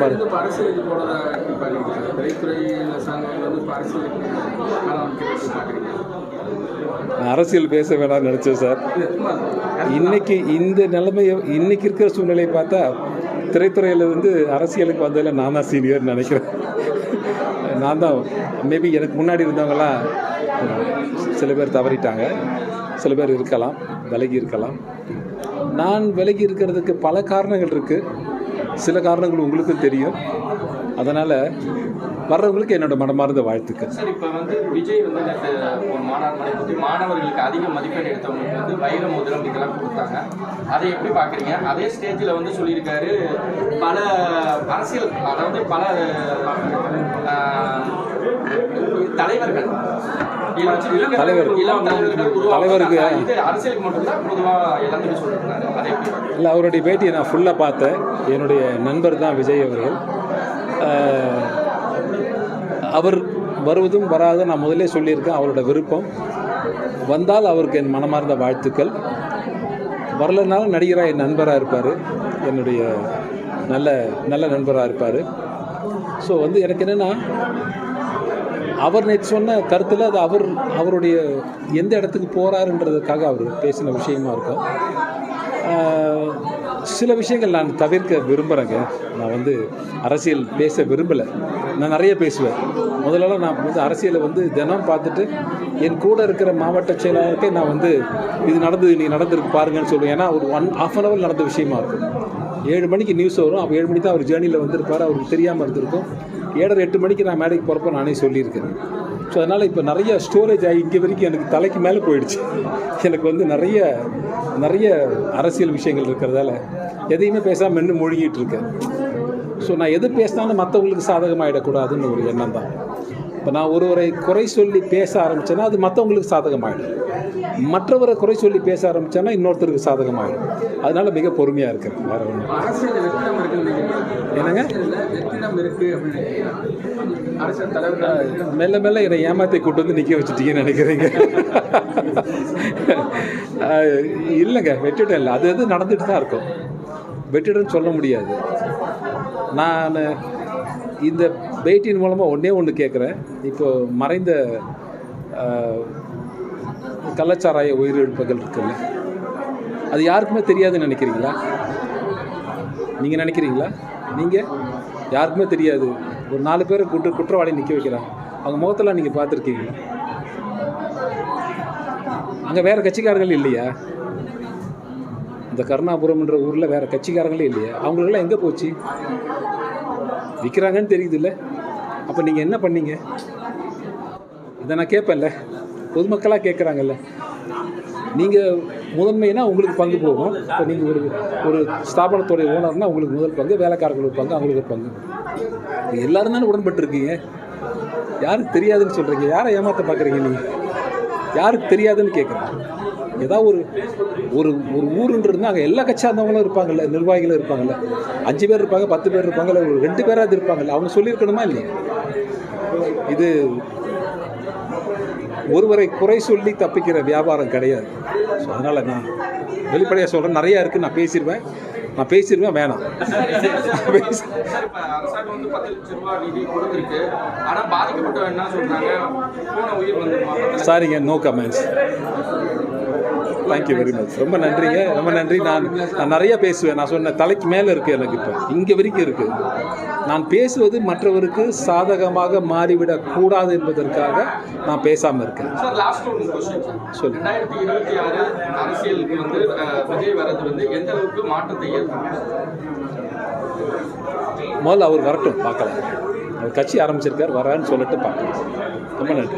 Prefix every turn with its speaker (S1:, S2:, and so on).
S1: மனமார்ந்த
S2: அரசியலுக்கு போனதா திரைத்துறையில் சார்ந்தவங்க வந்து அரசியலுக்கு
S1: அரசியல் பேச வேணாம்னு நினச்சேன் சார். இன்னைக்கு இந்த நிலைமையை இன்னைக்கு இருக்கிற சூழ்நிலையை பார்த்தா திரைத்துறையில் வந்து அரசியலுக்கு வந்ததில் நான் தான் சீனியர்னு நினைக்கிறேன். நான் தான் மேபி எனக்கு முன்னாடி இருந்தவங்களாம் சில பேர் தவறிட்டாங்க, சில பேர் இருக்கலாம், விலகி இருக்கலாம். நான் விலகி இருக்கிறதுக்கு பல காரணங்கள் இருக்குது. சில காரணங்கள் உங்களுக்கும் தெரியும். அதனால் வர்றவங்களுக்கு என்னோட மனமார்ந்த வாழ்த்துக்கள்.
S3: சார், இப்போ வந்து விஜய் வந்து ஒரு மாநாடு நடத்தி மாணவர்களுக்கு அதிக மதிப்பெண் எடுத்தவங்களுக்கு வந்து வைர மோதிரம் இதெல்லாம் கொடுத்தாங்க. அதை எப்படி பார்க்குறீங்க? அதே ஸ்டேஜில் வந்து சொல்லியிருக்காரு பல அரசியல், அதாவது பல தலைவருக்கு அரசியலுக்கு மட்டும்தான் பொதுவாக எல்லாத்தையும் சொல்லியிருக்காரு. அதை எப்படி
S1: இல்லை, அவருடைய பேட்டியை நான் ஃபுல்லாக பார்த்தேன். என்னுடைய நண்பர் தான் விஜய் அவர்கள். அவர் வருவதும் வராதும் நான் முதலே சொல்லியிருக்கேன். அவரோட விருப்பம். வந்தால் அவருக்கு என் மனமார்ந்த வாழ்த்துக்கள். வரலனாலும் நடிகராக என் நண்பராக இருப்பார், என்னுடைய நல்ல நல்ல நண்பராக இருப்பார். ஸோ வந்து எனக்கு என்னென்னா, அவர் நேற்று சொன்ன கருத்தில் அது அவருடைய எந்த இடத்துக்கு போகிறாருன்றதுக்காக அவர் பேசின விஷயமா இருக்கும். சில விஷயங்கள் நான் தவிர்க்க விரும்புகிறேங்க. நான் வந்து அரசியல் பேச விரும்பலை. நான் நிறைய பேசுவேன். முதல்லலாம் நான் வந்து அரசியலை வந்து தினம் பார்த்துட்டு என் கூட இருக்கிற மாவட்ட செயலாளருக்கே நான் வந்து இது நடந்தது, நீ நடந்திருக்கு பாருங்கன்னு சொல்லுவேன். ஏன்னா ஒரு 1/2 hour நடந்த விஷயமா இருக்கும். 7 மணிக்கு நியூஸ் வரும். அப்போ 7 மணிக்கு தான் அவர் ஜேர்னியில் வந்திருப்பார். அவருக்கு தெரியாமல் இருந்திருக்கும். 7:30 8 மணிக்கு நான் மேடைக்கு போகிறப்ப நானே சொல்லியிருக்கேன். ஸோ அதனால் இப்போ நிறைய ஸ்டோரேஜ் ஆகி இங்கே வரைக்கும் எனக்கு தலைக்கு மேலே போயிடுச்சு. எனக்கு வந்து நிறைய அரசியல் விஷயங்கள் இருக்கிறதால எதையுமே பேசாமல் மென்று மூழ்கிட்டு இருக்கேன். ஸோ நான் எது பேசினாலும் மற்றவங்களுக்கு சாதகமாகிடக்கூடாதுன்னு ஒரு எண்ணம் தான். இப்போ நான் ஒருவரை குறை சொல்லி பேச ஆரம்பித்தேன்னா அது மற்றவங்களுக்கு சாதகமாகிடும். மற்றவரை குறை சொல்லி பேச ஆரம்பித்தேன்னா இன்னொருத்தருக்கு சாதகமாகிடும். அதனால் மிக பொறுமையாக இருக்கிறேன். வேறு ஒன்று என்னங்க, மெல்ல மெல்ல என்னை ஏமாற்றி கூட்டு வந்து நிற்க வச்சுட்டீங்கன்னு நினைக்கிறீங்க. இல்லைங்க, வெற்றிடம் இல்லை. அது எது நடந்துட்டு தான் இருக்கும். வெற்றிடம்னு சொல்ல முடியாது. நான் இந்த பேட்டியின் மூலமாக ஒன்று கேட்குறேன். இப்போது மறைந்த கள்ளச்சாராய உயிரிழப்புகள் இருக்குல்ல, அது யாருக்குமே தெரியாதுன்னு நினைக்கிறீங்களா? நீங்கள் நினைக்கிறீங்களா? நீங்கள் யாருக்குமே தெரியாது. ஒரு 4 பேரை குற்றவாளி நிற்க வைக்கிறாங்க. அவங்க முகத்தெல்லாம் நீங்கள் பார்த்துருக்கீங்களா? அங்கே வேறு கட்சிக்காரர்கள் இல்லையா? இந்த கருணாபுரம்ன்ற ஊரில் வேறு கட்சிக்காரங்களே இல்லையா? அவங்களுக்கெல்லாம் எங்கே போச்சு? விற்கிறாங்கன்னு தெரியுது இல்லை? அப்போ நீங்கள் என்ன பண்ணீங்க? இதை நான் கேட்பேன்ல, பொதுமக்களாக கேட்குறாங்கல்ல. நீங்கள் முதன்மைனா உங்களுக்கு பங்கு போகும். இப்போ நீங்கள் ஒரு ஸ்தாபனத்தோடைய ஓனர்னால் உங்களுக்கு முதல் பங்கு, வேலைக்காரங்களுக்கு பங்கு, அவங்களுக்கு ஒரு பங்கு. எல்லோரும் தானே உடன்பட்டுருக்கீங்க. யாருக்கு தெரியாதுன்னு சொல்கிறீங்க? யாரை ஏமாற்ற பார்க்குறீங்க நீங்கள்? யாருக்கு தெரியாதுன்னு கேட்குறேன். ஏதாவது ஒரு ஊருன்றது அங்கே எல்லா கட்சியார்ந்தவங்களும் இருப்பாங்கள்ல, நிர்வாகிகளும் இருப்பாங்கள்ல. 5 பேர் இருப்பாங்க, 10 பேர் இருப்பாங்கல்ல, ஒரு 2 பேராவது இருப்பாங்கல்ல. அவங்க சொல்லியிருக்கணுமா இல்லையா? இது ஒருவரை குறை சொல்லி தப்பிக்கிற வியாபாரம் கிடையாது. ஸோ அதனால் நான் வெளிப்படையாக சொல்கிறேன். நிறையா இருக்குது. நான் பேசிடுவேன். வேணாம்.
S3: அரசாங்கம் வந்து 10 லட்சம் ரூபாய் நிதி கொடுத்துருக்கு. ஆனால் பாதிக்கப்பட்டவங்க என்ன சொல்கிறாங்க? போன உயிர் வந்து
S1: சாரிங்க, no comments. Thank you very much. ரொம்ப நன்றிங்க, ரொம்ப நன்றி. நான் நிறையா பேசுவேன். நான் சொன்ன தலைக்கு மேலே இருக்குது. எனக்கு இப்போ இங்கே வரைக்கும் இருக்குது. நான் பேசுவது மற்றவருக்கு சாதகமாக மாறிவிடக்கூடாது என்பதற்காக நான் பேசாமல் இருக்கேன்.
S3: சார், லாஸ்ட் ஒரு क्वेश्चन சார். சொல்லு. 2026 அரசியலுக்கு வந்து விஜய் வரது வந்து எந்த அளவுக்கு மாற்றத்தை ஏற்படுத்தும்?
S1: முதல்ல அவர் வரட்டும், பார்க்கலாம். அவர் கட்சி ஆரம்பிச்சிருக்கார், வரான்னு சொல்லிட்டு பார்க்கலாம். ரொம்ப நன்றி.